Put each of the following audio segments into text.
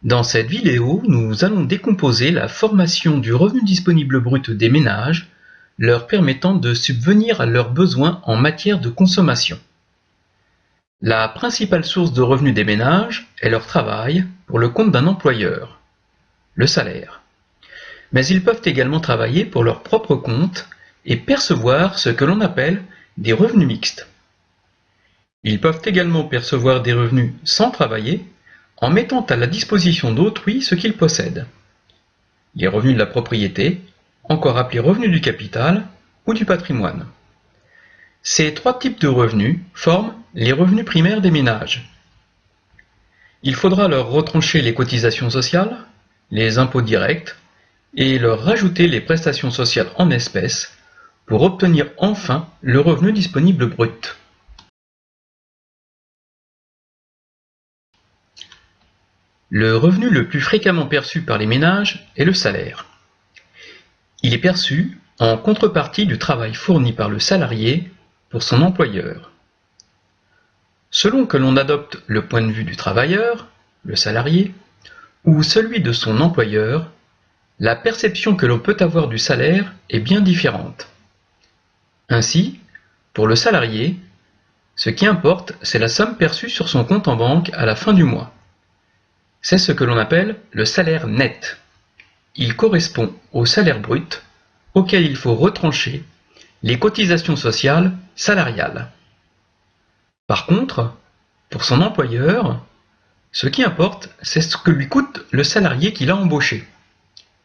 Dans cette vidéo, nous allons décomposer la formation du revenu disponible brut des ménages, leur permettant de subvenir à leurs besoins en matière de consommation. La principale source de revenus des ménages est leur travail pour le compte d'un employeur, le salaire. Mais ils peuvent également travailler pour leur propre compte et percevoir ce que l'on appelle des revenus mixtes. Ils peuvent également percevoir des revenus sans travailler, en mettant à la disposition d'autrui ce qu'ils possèdent. Les revenus de la propriété, encore appelés revenus du capital ou du patrimoine. Ces trois types de revenus forment les revenus primaires des ménages. Il faudra leur retrancher les cotisations sociales, les impôts directs et leur rajouter les prestations sociales en espèces pour obtenir enfin le revenu disponible brut. Le revenu le plus fréquemment perçu par les ménages est le salaire. Il est perçu en contrepartie du travail fourni par le salarié pour son employeur. Selon que l'on adopte le point de vue du travailleur, le salarié, ou celui de son employeur, la perception que l'on peut avoir du salaire est bien différente. Ainsi, pour le salarié, ce qui importe, c'est la somme perçue sur son compte en banque à la fin du mois. C'est ce que l'on appelle le salaire net. Il correspond au salaire brut, auquel il faut retrancher les cotisations sociales salariales. Par contre, pour son employeur, ce qui importe, c'est ce que lui coûte le salarié qu'il a embauché.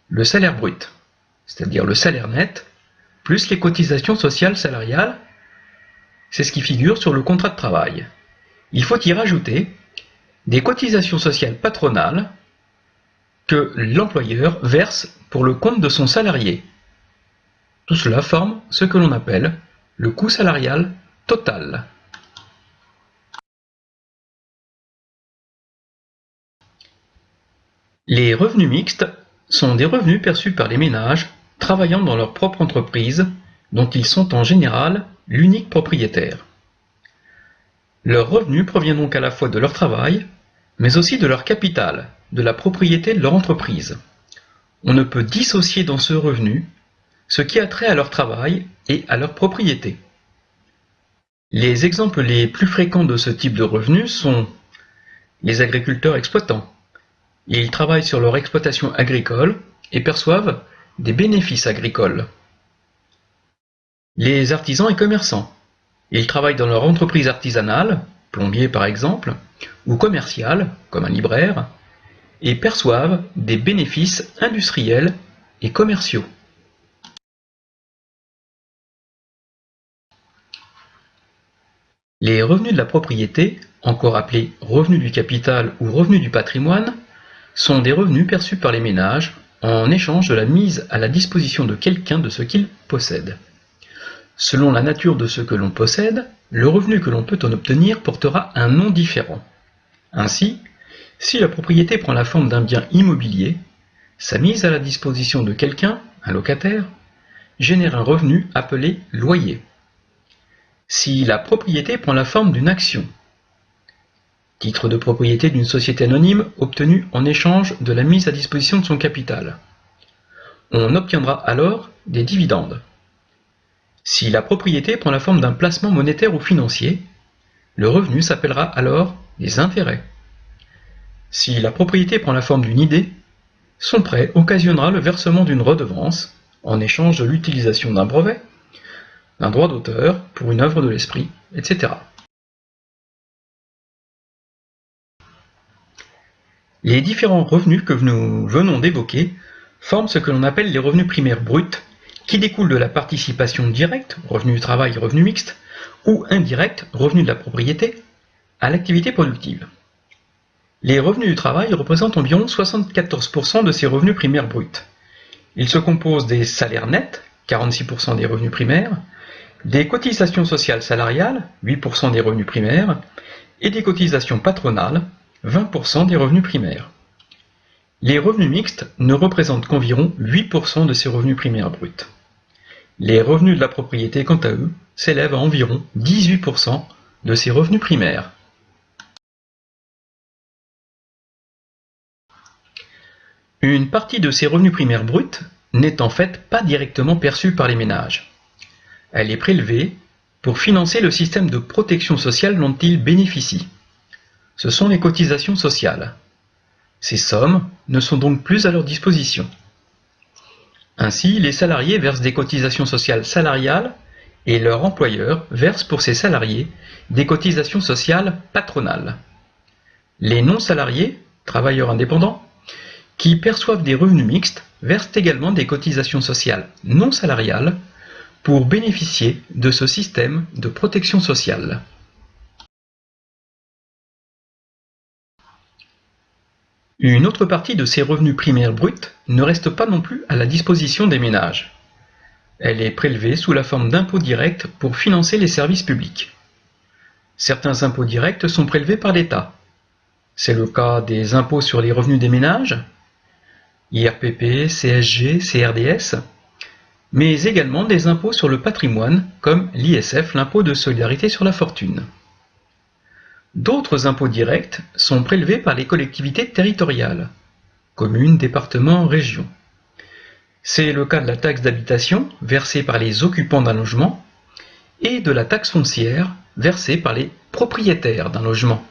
Le salaire brut, c'est-à-dire le salaire net, plus les cotisations sociales salariales, c'est ce qui figure sur le contrat de travail. Il faut y rajouter des cotisations sociales patronales que l'employeur verse pour le compte de son salarié. Tout cela forme ce que l'on appelle le coût salarial total. Les revenus mixtes sont des revenus perçus par les ménages travaillant dans leur propre entreprise, dont ils sont en général l'unique propriétaire. Leurs revenus proviennent donc à la fois de leur travail, mais aussi de leur capital, de la propriété de leur entreprise. On ne peut dissocier dans ce revenu ce qui a trait à leur travail et à leur propriété. Les exemples les plus fréquents de ce type de revenus sont les agriculteurs exploitants. Ils travaillent sur leur exploitation agricole et perçoivent des bénéfices agricoles. Les artisans et commerçants. Ils travaillent dans leur entreprise artisanale, plombier par exemple, ou commerciale, comme un libraire, et perçoivent des bénéfices industriels et commerciaux. Les revenus de la propriété, encore appelés revenus du capital ou revenus du patrimoine, sont des revenus perçus par les ménages en échange de la mise à la disposition de quelqu'un de ce qu'il possède. Selon la nature de ce que l'on possède, le revenu que l'on peut en obtenir portera un nom différent. Ainsi, si la propriété prend la forme d'un bien immobilier, sa mise à la disposition de quelqu'un, un locataire, génère un revenu appelé loyer. Si la propriété prend la forme d'une action, titre de propriété d'une société anonyme obtenu en échange de la mise à disposition de son capital, on obtiendra alors des dividendes. Si la propriété prend la forme d'un placement monétaire ou financier, le revenu s'appellera alors des intérêts. Si la propriété prend la forme d'une idée, son prêt occasionnera le versement d'une redevance en échange de l'utilisation d'un brevet, d'un droit d'auteur pour une œuvre de l'esprit, etc. Les différents revenus que nous venons d'évoquer forment ce que l'on appelle les revenus primaires bruts, qui découlent de la participation directe, revenu du travail, revenu mixte, ou indirect, revenu de la propriété, à l'activité productive. Les revenus du travail représentent environ 74% de ces revenus primaires bruts. Ils se composent des salaires nets, 46% des revenus primaires, des cotisations sociales salariales, 8% des revenus primaires, et des cotisations patronales, 20% des revenus primaires. Les revenus mixtes ne représentent qu'environ 8% de ces revenus primaires bruts. Les revenus de la propriété, quant à eux, s'élèvent à environ 18% de ces revenus primaires. Une partie de ces revenus primaires bruts n'est en fait pas directement perçue par les ménages. Elle est prélevée pour financer le système de protection sociale dont ils bénéficient. Ce sont les cotisations sociales. Ces sommes ne sont donc plus à leur disposition. Ainsi, les salariés versent des cotisations sociales salariales et leur employeur verse pour ses salariés des cotisations sociales patronales. Les non-salariés, travailleurs indépendants, qui perçoivent des revenus mixtes, versent également des cotisations sociales non salariales pour bénéficier de ce système de protection sociale. Une autre partie de ces revenus primaires bruts ne reste pas non plus à la disposition des ménages. Elle est prélevée sous la forme d'impôts directs pour financer les services publics. Certains impôts directs sont prélevés par l'État. C'est le cas des impôts sur les revenus des ménages, IRPP, CSG, CRDS, mais également des impôts sur le patrimoine comme l'ISF, l'impôt de solidarité sur la fortune. D'autres impôts directs sont prélevés par les collectivités territoriales, communes, départements, régions. C'est le cas de la taxe d'habitation versée par les occupants d'un logement et de la taxe foncière versée par les propriétaires d'un logement.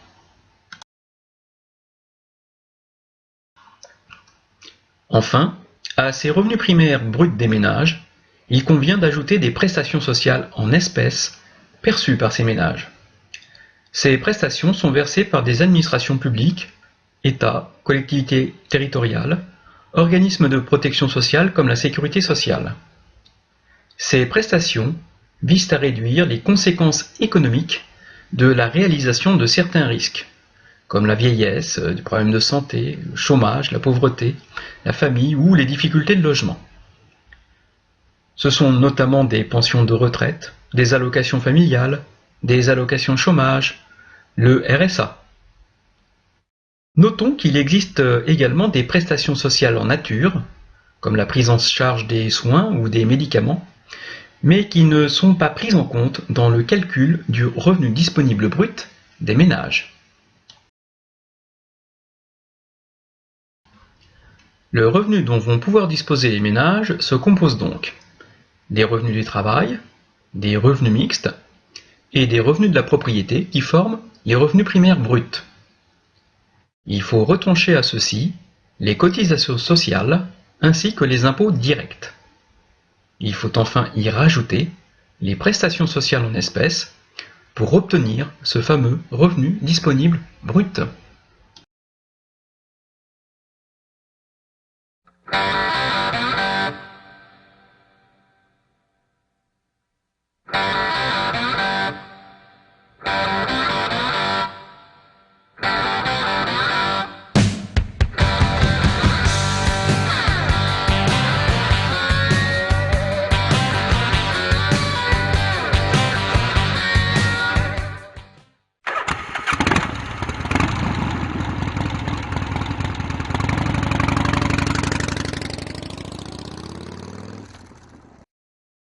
Enfin, à ces revenus primaires bruts des ménages, il convient d'ajouter des prestations sociales en espèces perçues par ces ménages. Ces prestations sont versées par des administrations publiques, État, collectivités territoriales, organismes de protection sociale comme la sécurité sociale. Ces prestations visent à réduire les conséquences économiques de la réalisation de certains risques, comme la vieillesse, des problèmes de santé, le chômage, la pauvreté, la famille ou les difficultés de logement. Ce sont notamment des pensions de retraite, des allocations familiales, des allocations chômage, le RSA. Notons qu'il existe également des prestations sociales en nature, comme la prise en charge des soins ou des médicaments, mais qui ne sont pas prises en compte dans le calcul du revenu disponible brut des ménages. Le revenu dont vont pouvoir disposer les ménages se compose donc des revenus du travail, des revenus mixtes et des revenus de la propriété qui forment les revenus primaires bruts. Il faut retrancher à ceux-ci les cotisations sociales ainsi que les impôts directs. Il faut enfin y rajouter les prestations sociales en espèces pour obtenir ce fameux revenu disponible brut.